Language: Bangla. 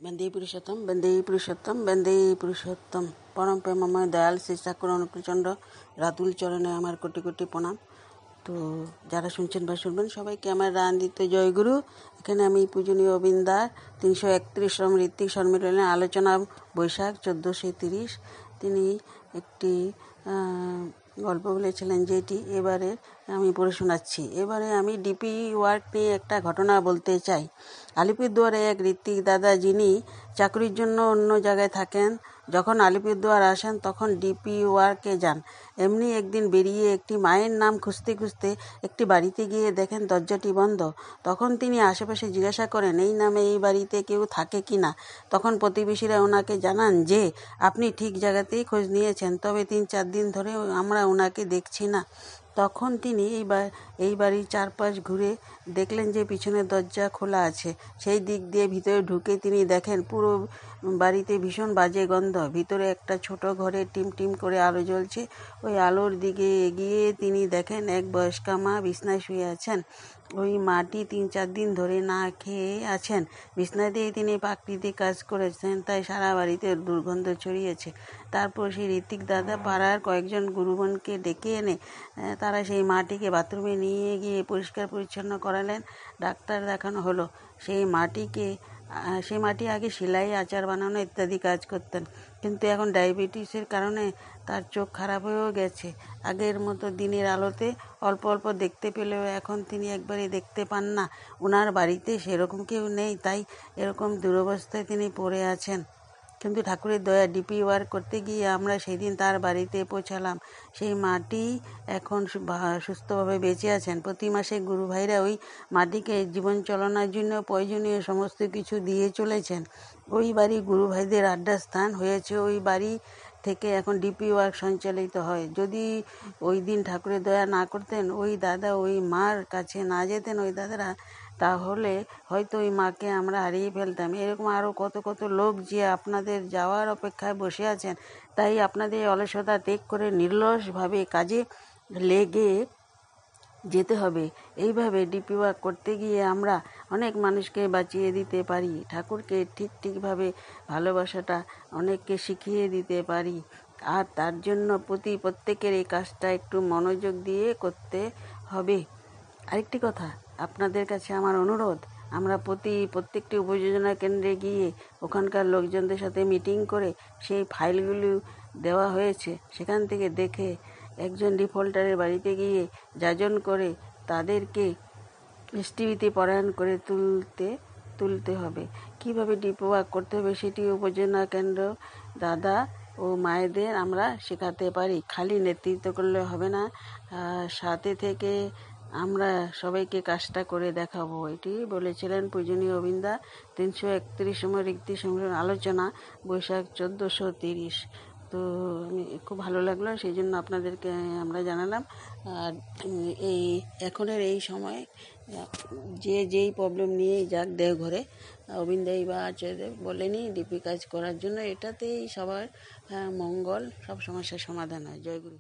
বন্দে পুরুষোত্তম পরম প্রেমময় দয়াল শ্রী ঠাকুর অনুকূলচন্দ্র রাতুল চরণে আমার কোটি কোটি প্রণাম। তো যারা শুনছেন বা শুনবেন সবাইকে আমার রান্দিত জয়গুরু। এখানে আমি পূজনীয় অবিন্দার 331তম ঋত্বিক সম্মেলনে আলোচনা বৈশাখ 1430। তিনি একটি গল্প বলেছিলেন, যেটি এবারে আমি পড়ে শোনাচ্ছি। এবারে আমি ডিপি ওয়ার্ক নিয়ে একটা ঘটনা বলতে চাই। আলিপুরদুয়ারে এক ঋত্বিক দাদা, যিনি চাকরির জন্য অন্য জায়গায় থাকেন, যখন আলিপুরদুয়ার আসেন তখন ডিপি ওয়ার্কে যান। এমনি একদিন বেরিয়ে একটি মায়ের নাম খুঁজতে খুঁজতে একটি বাড়িতে গিয়ে দেখেন দরজাটি বন্ধ। তখন তিনি আশেপাশে জিজ্ঞাসা করেন, এই নামে এই বাড়িতে কেউ থাকে কি না। তখন প্রতিবেশীরা ওনাকে জানান যে আপনি ঠিক জায়গাতেই খোঁজ নিয়েছেন, তবে 3-4 দিন ধরে আমরা ওনাকে দেখছি না। তখন তিনি এই বাড়ির চারপাশ ঘুরে দেখলেন যে পিছনের দরজা খোলা আছে। সেই দিক দিয়ে ভিতরে ঢুকে তিনি দেখেন পুরো বাড়িতে ভীষণ বাজে গন্ধ। ভিতরে একটা ছোট ঘরে টিম টিম করে আলো জ্বলছে। ওই আলোর দিকে এগিয়ে তিনি দেখেন এক বয়স্কা মা বিছনায় শুয়ে আছেন। ওই মাটি 3-4 দিন ধরে না খেয়ে আছেন। বিছনাতেই তিনি প্রাকৃতিক কাজ করেছেন, তাই সারা বাড়িতে দুর্গন্ধ ছড়িয়েছে। তারপর সেই ঋত্বিক দাদা পাড়ার কয়েকজন গুরুজনকে ডেকে এনে তারা সেই মাটিকে বাথরুমে নিয়ে গিয়ে পরিষ্কার পরিচ্ছন্ন করালেন। ডাক্তার দেখানো হলো। সেই মাটি আগে সেলাই, আচার বানানো ইত্যাদি কাজ করতেন, কিন্তু এখন ডায়াবেটিসের কারণে তার চোখ খারাপ হয়েও গেছে। আগের মতো দিনের আলোতে অল্প অল্প দেখতে পেলেও এখন তিনি একবারে দেখতে পান না। ওনার বাড়িতে সেরকম কেউ নেই, তাই এরকম দুরবস্থায় তিনি পড়ে আছেন। কিন্তু ঠাকুরের দয়া, ডিপি ওয়ার্ক করতে গিয়ে আমরা সেদিন তার বাড়িতে পৌঁছালাম। সেই মাটি এখন সুস্থভাবে বেঁচে আছেন। প্রতি মাসে গুরু ভাইরা ওই মাটিকে জীবন চালানোর জন্য প্রয়োজনীয় সমস্ত কিছু দিয়ে চলেছেন। ওই বাড়ি গুরু ভাইদের আড্ডার স্থান হয়েছে। ওই বাড়ি থেকে এখন ডিপি ওয়ার্ক সঞ্চালিত হয়। যদি ওই দিন ঠাকুরের দয়া না করতেন, ওই দাদা ওই মার কাছে না যেতেন ওই দাদারা, তাহলে হয়তো ওই মাকে আমরা হারিয়ে ফেলতাম। এরকম আরও কত কত লোক যে আপনাদের যাওয়ার অপেক্ষায় বসে আছেন। তাই আপনাদের অলসতা ত্যাগ করে নির্লসভাবে কাজে লেগে যেতে হবে। এইভাবে ডিপি ওয়ার্ক করতে গিয়ে আমরা অনেক মানুষকে বাঁচিয়ে দিতে পারি। ঠাকুরকে ঠিকভাবে ভালোবাসাটা অনেককে শিখিয়ে দিতে পারি। আর তার জন্য প্রত্যেকের এই কাজটা একটু মনোযোগ দিয়ে করতে হবে। আরেকটি কথা, আপনাদের কাছে আমার অনুরোধ, আমরা প্রত্যেকটি উপযোজনা কেন্দ্রে গিয়ে ওখানকার লোকজনদের সাথে মিটিং করে সেই ফাইলগুলো দেওয়া হয়েছে সেখান থেকে দেখে একজন ডিফল্টারের বাড়িতে গিয়ে যাজন করে তাদেরকে এসটিভিতে পরায়ণ করে তুলতে হবে। কিভাবে ডিপি ওয়ার্ক করতে হবে সেটি উপযোজনা কেন্দ্র দাদা ও মায়েদের আমরা শেখাতে পারি। খালি নেতৃত্ব করলে হবে না, সাথে থেকে আমরা সবাইকে কাজটা করে দেখাবো। এটি বলেছিলেন পূজনীয় অবিন্দা। 331তম ঋত্বিক সম্মেলন আলোচনা বৈশাখ 1430। তো খুব ভালো লাগলো, সেই জন্য আপনাদেরকে আমরা জানালাম। আর এখনের এই সময় যেই প্রবলেম নিয়েই যাক দেওঘরে, অবিন্দাই বা আচার্যদেব বলেনি ডিপি কাজ করার জন্য। এটাতেই সবার মঙ্গল, সব সমস্যার সমাধান হয়। জয়গুরু।